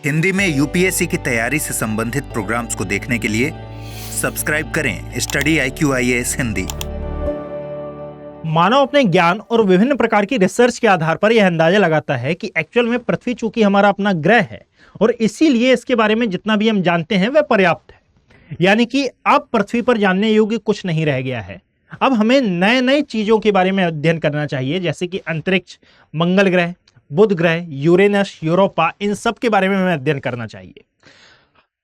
हिंदी में यूपीएससी की तैयारी से संबंधित प्रोग्राम्स को देखने के लिए सब्सक्राइब करें स्टडी IQIAS हिंदी। मानव अपने ज्ञान और विभिन्न प्रकार की रिसर्च के आधार पर यह अंदाजा लगाता है कि एक्चुअल में पृथ्वी चूंकि हमारा अपना ग्रह है और इसीलिए इसके बारे में जितना भी हम जानते हैं वह पर्याप्त है। यानी कि अब पृथ्वी पर जानने योग्य कुछ नहीं रह गया है। अब हमें नए नए चीजों के बारे में अध्ययन करना चाहिए, जैसे कि अंतरिक्ष, मंगल ग्रह, बुध ग्रह, यूरेनस, यूरोपा, इन सब के बारे में हमें अध्ययन करना चाहिए।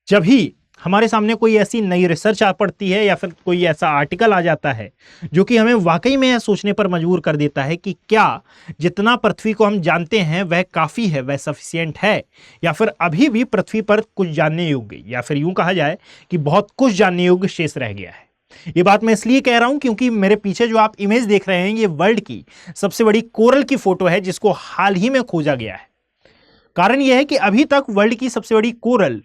जब ही हमारे सामने कोई ऐसी नई रिसर्च आ पड़ती है या फिर कोई ऐसा आर्टिकल आ जाता है जो कि हमें वाकई में यह सोचने पर मजबूर कर देता है कि क्या जितना पृथ्वी को हम जानते हैं वह काफ़ी है, वह सफिशिएंट है, या फिर अभी भी पृथ्वी पर कुछ जानने योग्य, या फिर यूं कहा जाए कि बहुत कुछ जानने योग्य शेष रह गया है। ये बात मैं इसलिए कह रहा हूं क्योंकि मेरे पीछे जो आप इमेज देख रहे हैं ये वर्ल्ड की सबसे बड़ी कोरल की फोटो है जिसको हाल ही में खोजा गया है। कारण यह है कि अभी तक वर्ल्ड की सबसे बड़ी कोरल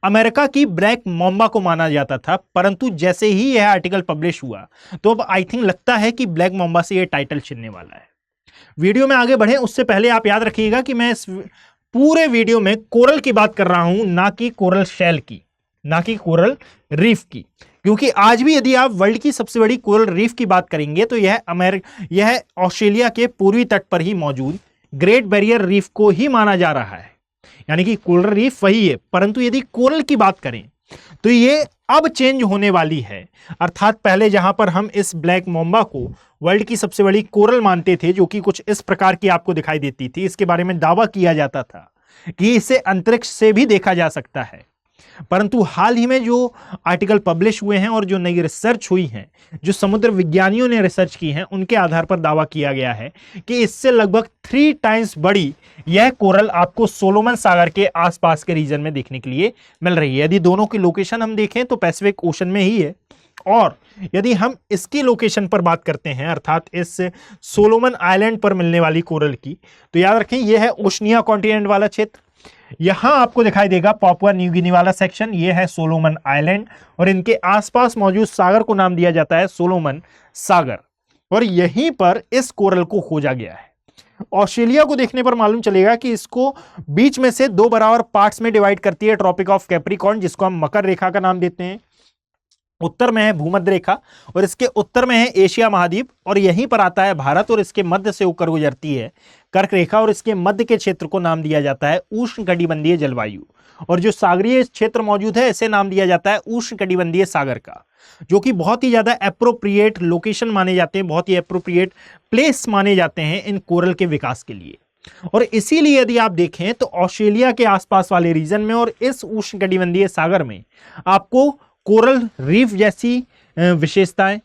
अमेरिका की ब्लैक मॉम्बा को माना जाता था, परंतु जैसे ही यह आर्टिकल पब्लिश हुआ तो अब आई थिंक लगता है कि ब्लैक मॉम्बा से यह टाइटल छिनने वाला है। वीडियो में आगे बढ़े उससे पहले आप याद रखिएगा कि मैं इस पूरे वीडियो में कोरल की बात कर रहा हूं, ना कि कोरल शेल की, ना कि कोरल रीफ की। क्योंकि आज भी यदि आप वर्ल्ड की सबसे बड़ी कोरल रीफ की बात करेंगे तो यह ऑस्ट्रेलिया के पूर्वी तट पर ही मौजूद ग्रेट बैरियर रीफ को ही माना जा रहा है। यानी कि कोरल रीफ वही है, परंतु यदि कोरल की बात करें तो ये अब चेंज होने वाली है। अर्थात पहले जहां पर हम इस ब्लैक मॉम्बा को वर्ल्ड की सबसे बड़ी कोरल मानते थे, जो कि कुछ इस प्रकार की आपको दिखाई देती थी, इसके बारे में दावा किया जाता था कि इसे अंतरिक्ष से भी देखा जा सकता है। परंतु हाल ही में जो आर्टिकल पब्लिश हुए हैं और जो नई रिसर्च हुई है, जो समुद्र विज्ञानियों ने रिसर्च की है, उनके आधार पर दावा किया गया है कि इससे लगभग 3 टाइम्स बड़ी यह कोरल आपको सोलोमन सागर के आसपास के रीजन में देखने के लिए मिल रही है। यदि दोनों की लोकेशन हम देखें तो पैसिफिक ओशन में ही है, और यदि हम इसकी लोकेशन पर बात करते हैं, अर्थात इस सोलोमन आइलैंड पर मिलने वाली कोरल की, तो याद रखें यह है ओशनिया कॉन्टिनेंट वाला क्षेत्र। यहां आपको दिखाई देगा पापुआ न्यू गिनी वाला सेक्शन, यह है सोलोमन आइलैंड, और इनके आसपास मौजूद सागर को नाम दिया जाता है सोलोमन सागर, और यहीं पर इस कोरल को खोजा गया है। ऑस्ट्रेलिया को देखने पर मालूम चलेगा कि इसको बीच में से 2 बराबर पार्ट्स में डिवाइड करती है ट्रॉपिक ऑफ कैप्रिकॉर्न, जिसको हम मकर रेखा का नाम देते हैं। उत्तर में है भूमध्य रेखा और इसके उत्तर में है एशिया महाद्वीप, और यहीं पर आता है भारत, और इसके मध्य से होकर गुजरती है कर्क रेखा, और इसके मध्य के क्षेत्र को नाम दिया जाता है उष्णकटिबंधीय जलवायु, और जो सागरीय क्षेत्र मौजूद है इसे नाम दिया जाता है उष्णकटिबंधीय सागर का, जो कि बहुत ही ज्यादा एप्रोप्रिएट लोकेशन माने जाते हैं, बहुत ही एप्रोप्रिएट प्लेस माने जाते हैं इन कोरल के विकास के लिए। और इसीलिए यदि आप देखें तो ऑस्ट्रेलिया के आसपास वाले रीजन में और इस उष्णकटिबंधीय सागर में आपको कोरल रीफ जैसी विशेषताएं,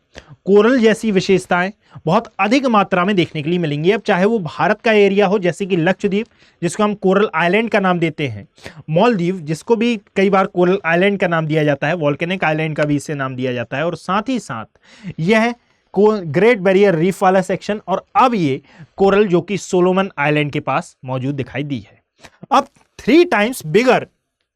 कोरल जैसी विशेषताएं बहुत अधिक मात्रा में देखने के लिए मिलेंगी। अब चाहे वो भारत का एरिया हो, जैसे कि लक्षद्वीप जिसको हम कोरल आइलैंड का नाम देते हैं, मालदीव जिसको भी कई बार कोरल आइलैंड का नाम दिया जाता है, वॉल्केनिक आइलैंड का भी इसे नाम दिया जाता है, और साथ ही साथ यह ग्रेट बैरियर रीफ वाला सेक्शन, और अब ये कोरल जो कि सोलोमन आइलैंड के पास मौजूद दिखाई दी है। अब 3 टाइम्स बिगर,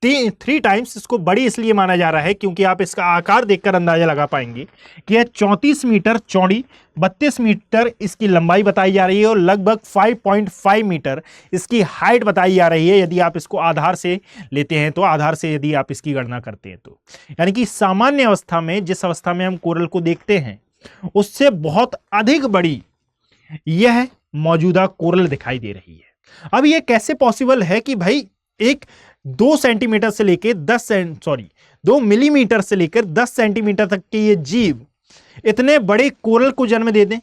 3 टाइम्स इसको बड़ी इसलिए माना जा रहा है क्योंकि आप इसका आकार देखकर अंदाजा लगा पाएंगे कि यह 34 मीटर चौड़ी, 32 मीटर इसकी लंबाई बताई जा रही है, और लगभग 5.5 मीटर इसकी हाइट बताई जा रही है। यदि आप इसको आधार से लेते हैं तो, आधार से यदि आप इसकी गणना करते हैं तो, यानी कि सामान्य अवस्था में जिस अवस्था में हम कोरल को देखते हैं उससे बहुत अधिक बड़ी यह मौजूदा कोरल दिखाई दे रही है। अब यह कैसे पॉसिबल है कि भाई एक 2 सेंटीमीटर से लेकर 2 मिलीमीटर से लेकर 10 सेंटीमीटर तक के ये जीव इतने बड़े कोरल को जन्म दे दें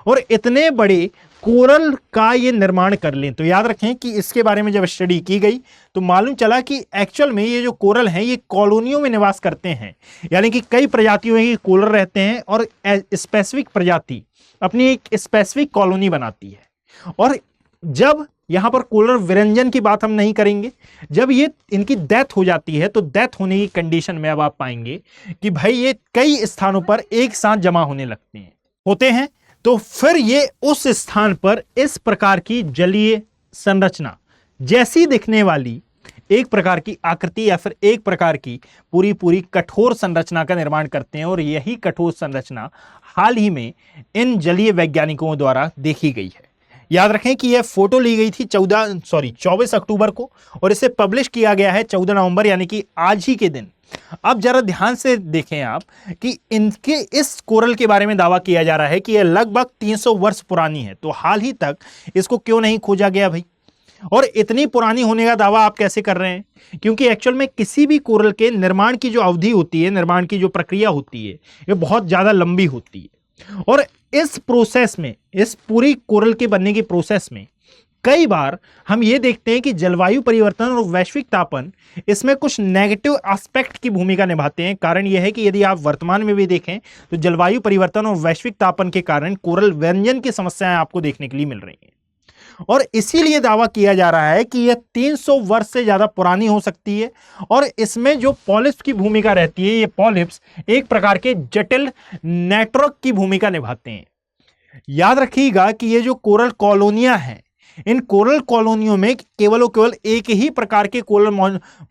और इतने बड़े कोरल का ये निर्माण कर लें। तो याद रखें कि इसके बारे में जब स्टडी की गई तो मालूम चला कि एक्चुअल में ये जो कोरल हैं ये कॉलोनियों में निवास करते हैं, यानी कि कई प्रजातियों के कोरल रहते हैं और स्पेसिफिक प्रजाति अपनी एक स्पेसिफिक कॉलोनी बनाती है। और जब यहां पर कोरल विरंजन की बात हम नहीं करेंगे, जब ये इनकी डेथ हो जाती है तो डेथ होने की कंडीशन में अब आप पाएंगे कि भाई ये कई स्थानों पर एक साथ जमा होने लगते हैं, तो फिर ये उस स्थान पर इस प्रकार की जलीय संरचना जैसी दिखने वाली एक प्रकार की आकृति या फिर एक प्रकार की पूरी कठोर संरचना का निर्माण करते हैं, और यही कठोर संरचना हाल ही में इन जलीय वैज्ञानिकों द्वारा देखी गई है। याद रखें कि यह फोटो ली गई थी 24 अक्टूबर को और इसे पब्लिश किया गया है 14 नवंबर यानी कि आज ही के दिन। अब जरा ध्यान से देखें आप कि इनके इस कोरल के बारे में दावा किया जा रहा है कि यह लगभग 300 वर्ष पुरानी है। तो हाल ही तक इसको क्यों नहीं खोजा गया भाई? और इतनी पुरानी होने का दावा आप कैसे कर रहे हैं? क्योंकि एक्चुअल में किसी भी कोरल के निर्माण की जो अवधि होती है, निर्माण की जो प्रक्रिया होती है, ये बहुत ज्यादा लंबी होती है। और इस प्रोसेस में, इस पूरी कोरल के बनने की प्रोसेस में कई बार हम ये देखते हैं कि जलवायु परिवर्तन और वैश्विक तापन इसमें कुछ नेगेटिव एस्पेक्ट की भूमिका निभाते हैं। कारण यह है कि यदि आप वर्तमान में भी देखें तो जलवायु परिवर्तन और वैश्विक तापन के कारण कोरल व्यंजन की समस्याएं आपको देखने के लिए मिल रही हैं। और इसीलिए दावा किया जा रहा है कि यह 300 वर्ष से ज्यादा पुरानी हो सकती है। और इसमें जो पॉलिप्स की भूमिका रहती है, ये पॉलिप्स एक प्रकार के जटिल नेटवर्क की भूमिका निभाते हैं। याद रखिएगा कि ये जो कोरल कॉलोनियां हैं, इन कोरल कॉलोनियों में केवल और केवल एक ही प्रकार के कोरल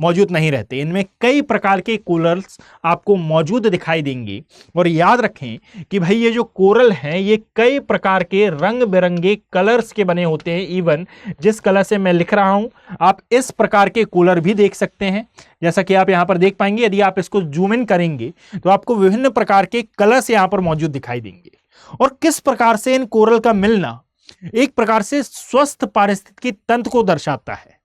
मौजूद नहीं रहते, इनमें कई प्रकार के कोरल्स आपको मौजूद दिखाई देंगे। और याद रखें कि भाई ये जो कोरल हैं ये कई प्रकार के रंग बिरंगे कलर्स के बने होते हैं। इवन जिस कलर से मैं लिख रहा हूं आप इस प्रकार के कोरल भी देख सकते हैं, जैसा कि आप यहां पर देख पाएंगे। यदि आप इसको जूम इन करेंगे तो आपको विभिन्न प्रकार के कलर्स यहां पर मौजूद दिखाई देंगे। और किस प्रकार से इन कोरल का मिलना एक प्रकार से स्वस्थ पारिस्थितिकी तंत्र को दर्शाता है।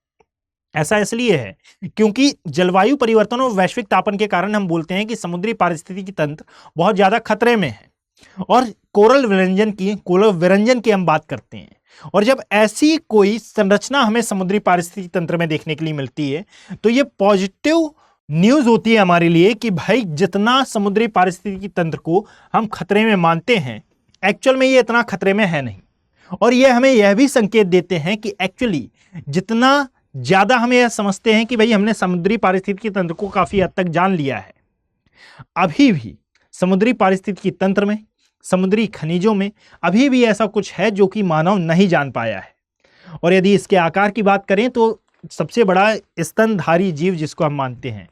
ऐसा इसलिए है क्योंकि जलवायु परिवर्तन और वैश्विक तापन के कारण हम बोलते हैं कि समुद्री पारिस्थितिकी तंत्र बहुत ज्यादा खतरे में है और कोरल विरंजन की हम बात करते हैं। और जब ऐसी कोई संरचना हमें समुद्री पारिस्थितिकी तंत्र में देखने के लिए मिलती है तो ये पॉजिटिव न्यूज होती है हमारे लिए कि भाई जितना समुद्री पारिस्थितिकी तंत्र को हम खतरे में मानते हैं, एक्चुअल में ये इतना खतरे में है नहीं। और ये हमें यह भी संकेत देते हैं कि एक्चुअली जितना ज्यादा हम यह समझते हैं कि भाई हमने समुद्री पारिस्थितिकी तंत्र को काफी हद तक जान लिया है, अभी भी समुद्री पारिस्थितिकी तंत्र में, समुद्री खनिजों में अभी भी ऐसा कुछ है जो कि मानव नहीं जान पाया है। और यदि इसके आकार की बात करें तो सबसे बड़ा स्तनधारी जीव जिसको हम मानते हैं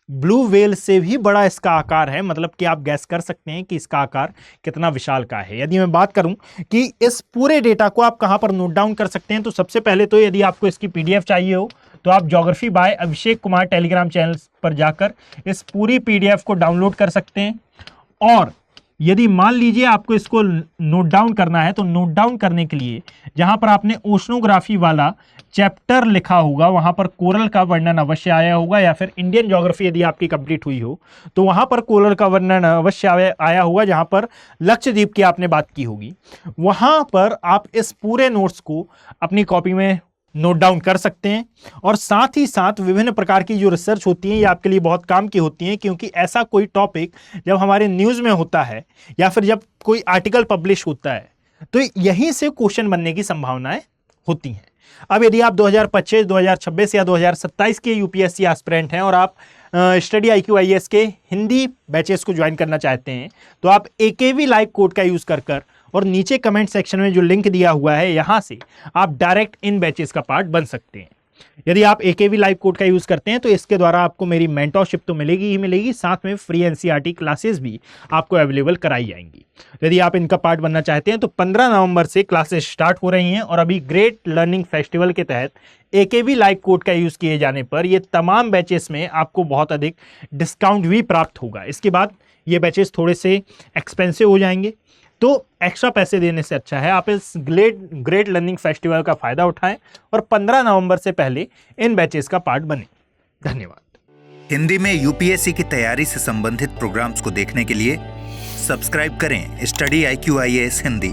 ब्लू व्हेल से भी बड़ा इसका आकार है। मतलब कि आप गैस कर सकते हैं कि इसका आकार कितना विशाल का है। यदि मैं बात करूं कि इस पूरे डेटा को आप कहां पर नोट डाउन कर सकते हैं, तो सबसे पहले तो यदि आपको इसकी पीडीएफ चाहिए हो तो आप geography bye Abhishek Kumar Telegram channel पर जाकर इस पूरी पीडीएफ को डाउनलोड कर सकते हैं। और यदि मान लीजिए आपको इसको नोट डाउन करना है तो नोट डाउन करने के लिए जहां पर आपने ओशनोग्राफी वाला चैप्टर लिखा होगा वहां पर कोरल का वर्णन अवश्य आया होगा, या फिर इंडियन ज्योग्राफी यदि आपकी कंप्लीट हुई हो तो वहां पर कोरल का वर्णन अवश्य आया होगा, जहां पर लक्षद्वीप की आपने बात की होगी। वहां पर आप इस पूरे नोट्स को अपनी कॉपी में नोट डाउन कर सकते हैं। और साथ ही साथ विभिन्न प्रकार की जो रिसर्च होती है ये आपके लिए बहुत काम की होती हैं, क्योंकि ऐसा कोई टॉपिक जब हमारे न्यूज़ में होता है या फिर जब कोई आर्टिकल पब्लिश होता है तो यहीं से क्वेश्चन बनने की संभावनाएं होती हैं। अब यदि आप 2025, 2026 या 2027 के यूपीएससी एस्पिरेंट हैं और आप स्टडी IQ IAS के हिंदी बैचेस को ज्वाइन करना चाहते हैं तो आप AKV लाइव कोड का यूज़ कर और नीचे कमेंट सेक्शन में जो लिंक दिया हुआ है यहां से आप डायरेक्ट इन बैचेस का पार्ट बन सकते हैं। यदि आप AKV लाइव कोड का यूज करते हैं तो इसके द्वारा आपको मेरी मेंटरशिप तो मिलेगी ही मिलेगी, साथ में फ्री NCERT क्लासेस भी आपको अवेलेबल कराई जाएंगी। यदि आप इनका पार्ट बनना चाहते हैं तो 15 नवंबर से क्लासेस स्टार्ट हो रही हैं और अभी ग्रेट लर्निंग फेस्टिवल के तहत AKV लाइव कोड का यूज किए जाने पर ये तमाम बैचेस में आपको बहुत अधिक डिस्काउंट भी प्राप्त होगा। इसके बाद ये बैचेस थोड़े से एक्सपेंसिव हो जाएंगे, तो एक्स्ट्रा पैसे देने से अच्छा है आप इस ग्रेट लर्निंग फेस्टिवल का फायदा उठाएं और 15 नवंबर से पहले इन बैचेस का पार्ट बने। धन्यवाद। हिंदी में यूपीएससी की तैयारी से संबंधित प्रोग्राम्स को देखने के लिए सब्सक्राइब करें स्टडी IQ IAS हिंदी।